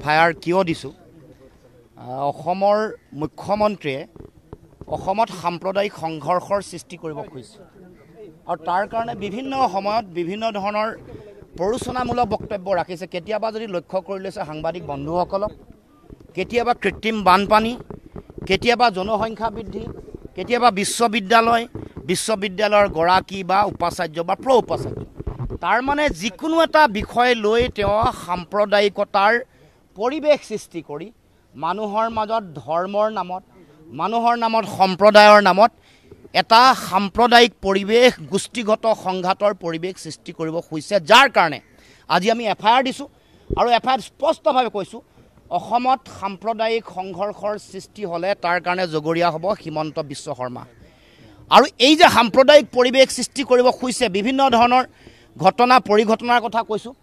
Fire কিয় দিছোঁ অসমৰ মুখ্যমন্ত্ৰীয়ে অসমত সাম্প্ৰদায়িক সংঘৰ্ষৰ সৃষ্টি কৰিব খুজিছে আৰু তাৰ কাৰণে বিভিন্ন সময়ত বিভিন্ন ধৰণৰ প্ৰৰোচনামূলক বক্তব্য ৰাখিছে। কেতিয়াবা যদি লক্ষ্য কৰি লৈছে সাংবাদিক বন্ধুসকলক, কেতিয়াবা কৃত্ৰিম বানপানী, কেতিয়াবা জনসংখ্যা বৃদ্ধি, কেতিয়াবা বিশ্ববিদ্যালয়ৰ গৰাকী বা উপাচাৰ্য বা প্ৰ উপাচাৰ্য, তাৰ মানে যিকোনো এটা বিষয় লৈ তেওঁ সাম্প্ৰদায়িকতাৰ পৰিৱেশ সৃষ্টি কৰি মানুহৰ মাজত ধৰ্মৰ নামত, মানুহৰ নামত সম্প্ৰদায়ৰ নামত এটা সাম্প্ৰদায়িক পৰিৱেশ, গোষ্ঠীগত সংঘাতৰ পৰিৱেশ সৃষ্টি কৰিব খুজিছে। যাৰ কাৰণে আজি আমি FIR দিছোঁ আৰু FIR স্পষ্টভাৱে কৈছোঁ, অসমত সাম্প্ৰদায়িক সংঘৰ্ষৰ সৃষ্টি হ'লে তাৰ কাৰণে জগৰীয়া হ'ব হিমন্ত বিশ্ব শৰ্মা। আৰু এই যে সাম্প্ৰদায়িক পৰিৱেশ সৃষ্টি কৰিব খুজিছে, বিভিন্ন ধৰণৰ ঘটনা পৰিঘটনাৰ কথা কৈছোঁ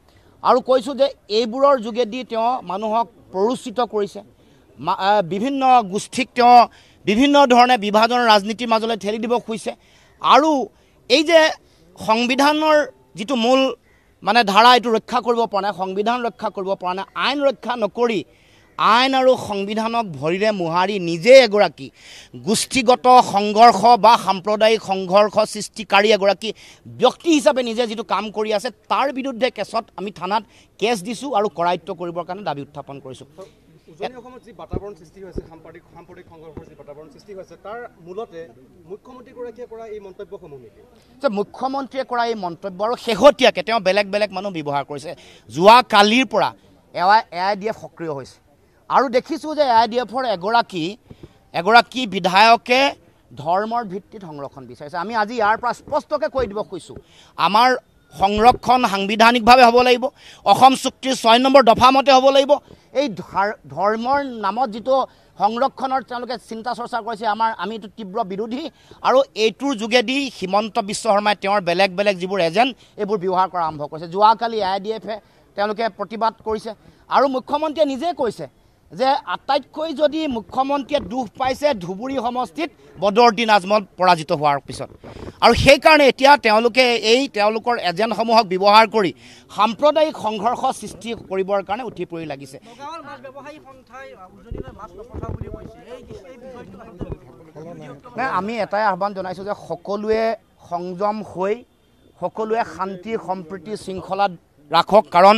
আৰু কৈছোঁ যে এইবোৰৰ যোগেদি তেওঁ মানুহক প্ৰৰোচিত কৰিছে, বিভিন্ন গোষ্ঠীক তেওঁ বিভিন্ন ধৰণে বিভাজনৰ ৰাজনীতিৰ মাজলৈ ঠেলি দিব খুজিছে। আৰু এই যে সংবিধানৰ যিটো মূল মানে ধাৰা, এইটো ৰক্ষা কৰিব পৰা নাই, সংবিধান ৰক্ষা কৰিব পৰা নাই, আইন ৰক্ষা নকৰি আইন আৰু সংবিধানক ভৰিৰে মোহাৰি নিজে এগৰাকী গোষ্ঠীগত সংঘৰ্ষ বা সাম্প্ৰদায়িক সংঘৰ্ষ সৃষ্টিকাৰী এগৰাকী ব্যক্তি হিচাপে নিজে যিটো কাম কৰি আছে, তাৰ বিৰুদ্ধে কেছত আমি থানাত কেছ দিছোঁ আৰু কৰায়ত্ব কৰিবৰ কাৰণে দাবী উত্থাপন কৰিছোঁ। অসমত যি বাতাবৰণ সৃষ্টি হৈছে, সাম্প্ৰদায়িক সংঘৰ্ষৰ যি বাতাবৰণ সৃষ্টি হৈছে, তাৰ মূলতে মুখ্যমন্ত্ৰীগৰাকীয়ে কৰা এই মন্তব্যসমূহ নেকি? যে মুখ্যমন্ত্ৰীয়ে কৰা এই মন্তব্য আৰু শেহতীয়াকৈ তেওঁ বেলেগ বেলেগ মানুহ ব্যৱহাৰ কৰিছে। যোৱা কালিৰ পৰা AIDF সক্ৰিয় হৈছে আৰু দেখিছোঁ যে AIDFৰ এগৰাকী বিধায়কে ধৰ্মৰ ভিত্তিত সংৰক্ষণ বিচাৰিছে। আমি আজি ইয়াৰ পৰা স্পষ্টকৈ কৈ দিব খুজিছোঁ, আমাৰ সংৰক্ষণ সাংবিধানিকভাৱে হ'ব লাগিব, অসম চুক্তিৰ 6 নম্বৰ দফা মতে হ'ব লাগিব। এই ধৰ্মৰ নামত যিটো সংৰক্ষণৰ তেওঁলোকে চিন্তা চৰ্চা কৰিছে, আমি এইটো তীব্ৰ বিৰোধী আৰু এইটোৰ যোগেদি হিমন্ত বিশ্ব শৰ্মাই তেওঁৰ বেলেগ বেলেগ যিবোৰ এজেণ্ট এইবোৰ ব্যৱহাৰ কৰা আৰম্ভ কৰিছে। যোৱাকালি AIDFে তেওঁলোকে প্ৰতিবাদ কৰিছে আৰু মুখ্যমন্ত্ৰীয়ে নিজে কৈছে যে আটাইতকৈ যদি মুখ্যমন্ত্ৰীয়ে দুখ পাইছে ধুবুৰী সমষ্টিত বদৰুদ্দিন আজমল পৰাজিত হোৱাৰ পিছত, আৰু সেইকাৰণে এতিয়া তেওঁলোকে তেওঁলোকৰ এজেণ্টসমূহক ব্যৱহাৰ কৰি সাম্প্ৰদায়িক সংঘৰ্ষ সৃষ্টি কৰিবৰ কাৰণে উঠি পৰি লাগিছে। আমি এটাই আহ্বান জনাইছোঁ যে সকলোৱে সংযম হৈ সকলোৱে শান্তি সম্প্ৰীতি শৃংখলাত ৰাখক, কাৰণ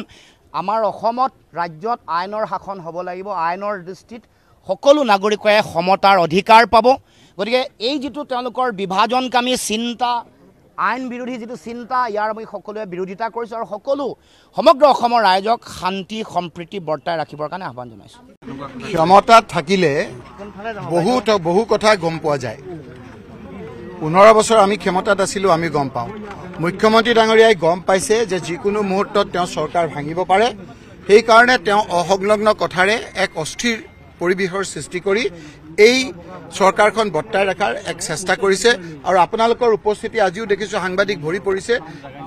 আমাৰ অসমত ৰাজ্যত আইনৰ শাসন হ'ব লাগিব, আইনৰ দৃষ্টিত সকলো নাগৰিকে সমতাৰ অধিকাৰ পাব। গতিকে এই যিটো তেওঁলোকৰ বিভাজনকামী চিন্তা, আইন বিৰোধী যিটো চিন্তা, ইয়াৰ আমি সকলোৱে বিৰোধিতা কৰিছোঁ আৰু সমগ্ৰ অসমৰ ৰাইজক শান্তি সম্প্ৰীতি বৰ্তাই ৰাখিবৰ কাৰণে আহ্বান জনাইছোঁ। ক্ষমতাত থাকিলে বহু কথা গম পোৱা যায়। 15 বছৰ আমি ক্ষমতাত আছিলোঁ, আমি গম পাওঁ। মুখ্যমন্ত্ৰী ডাঙৰীয়াই গম পাইছে যে যিকোনো মুহূৰ্তত তেওঁ চৰকাৰ ভাঙিব পাৰে, সেইকাৰণে তেওঁ অসংলগ্ন কথাৰে এক অস্থিৰ পৰিৱেশৰ সৃষ্টি কৰি এই চৰকাৰখন বৰ্তাই ৰখাৰ এক চেষ্টা কৰিছে। আৰু আপোনালোকৰ উপস্থিতি আজিও দেখিছোঁ, সাংবাদিক ভৰি পৰিছে।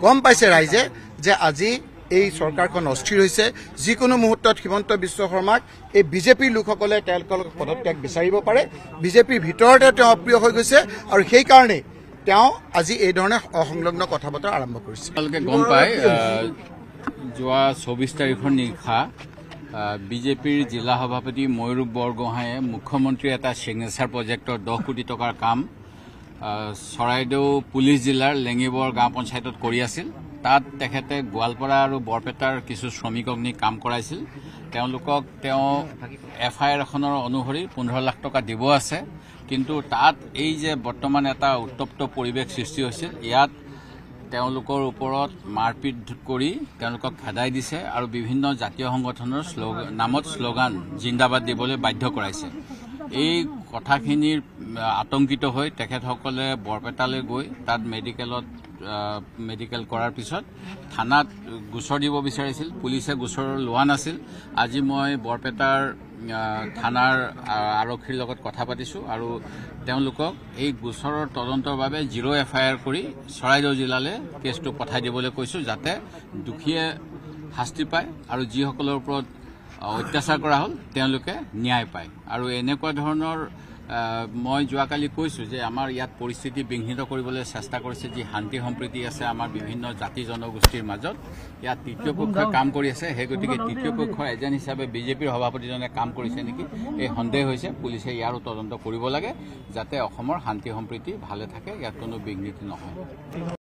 গম পাইছে ৰাইজে যে আজি এই চৰকাৰখন অস্থিৰ হৈছে। যিকোনো মুহূৰ্তত হিমন্ত বিশ্ব শৰ্মাক এই বিজেপিৰ লোকসকলে তেওঁলোকৰ পদত্যাগ বিচাৰিব পাৰে। বিজেপিৰ ভিতৰতে তেওঁ অপ্ৰিয় হৈ গৈছে আৰু সেইকাৰণে তেওঁ আজি এই ধৰণে অসংলগ্ন কথা বতৰা আৰম্ভ কৰিছে। আপোনালোকে গম পায়, যোৱা 24 তাৰিখৰ নিশা বিজেপিৰ জিলা সভাপতি ময়ূৰূপ বৰগোহাঁয়ে মুখ্যমন্ত্ৰীৰ এটা ছিগনেচাৰ প্ৰজেক্টৰ 10 কোটি টকাৰ কাম চৰাইদেউ পুলিচ জিলাৰ লেঙিবৰ গাঁও পঞ্চায়তত কৰি আছিল। তাত তেখেতে গোৱালপাৰা আৰু বৰপেটাৰ কিছু শ্ৰমিকক নি কাম কৰাইছিল। তেওঁলোকক তেওঁ FIR এখনৰ অনুসৰি 15 লাখ টকা দিব আছে। কিন্তু তাত এই যে বৰ্তমান এটা উত্তপ্ত পৰিৱেশ সৃষ্টি হৈছিল, ইয়াত তেওঁলোকৰ ওপৰত মাৰপিট কৰি তেওঁলোকক খেদাই দিছে আৰু বিভিন্ন জাতীয় সংগঠনৰ নামত শ্লোগান জিন্দাবাদ দিবলৈ বাধ্য কৰাইছে। এই কথাখিনিৰ আতংকিত হৈ তেখেতসকলে বৰপেটালৈ গৈ তাত মেডিকেল কৰাৰ পিছত থানাত গোচৰ দিব বিচাৰিছিল। পুলিচে গোচৰ লোৱা নাছিল। আজি মই বৰপেটাৰ থানাৰ আৰক্ষীৰ লগত কথা পাতিছোঁ আৰু তেওঁলোকক এই গোচৰৰ তদন্তৰ বাবে 0 FIR কৰি চৰাইদেউ জিলালৈ কেছটো পঠাই দিবলৈ কৈছোঁ, যাতে দোষীয়ে শাস্তি পায় আৰু যিসকলৰ ওপৰত অত্যাচাৰ কৰা হ'ল তেওঁলোকে ন্যায় পায়। আৰু এনেকুৱা ধৰণৰ মই যোৱাকালি কৈছোঁ যে আমাৰ ইয়াত পৰিস্থিতি বিঘ্নিত কৰিবলৈ চেষ্টা কৰিছে যি শান্তি সম্প্ৰীতি আছে আমাৰ বিভিন্ন জাতি জনগোষ্ঠীৰ মাজত ইয়াত তৃতীয় পক্ষই কাম কৰি আছে সেই গতিকে তৃতীয় পক্ষৰ এজেণ্ট হিচাপে বিজেপিৰ সভাপতিজনে কাম কৰিছে নেকি এই সন্দেহ হৈছে পুলিচে ইয়াৰো তদন্ত কৰিব লাগে যাতে অসমৰ শান্তি সম্প্ৰীতি ভালে থাকে ইয়াত কোনো বিঘ্নিতি নহয়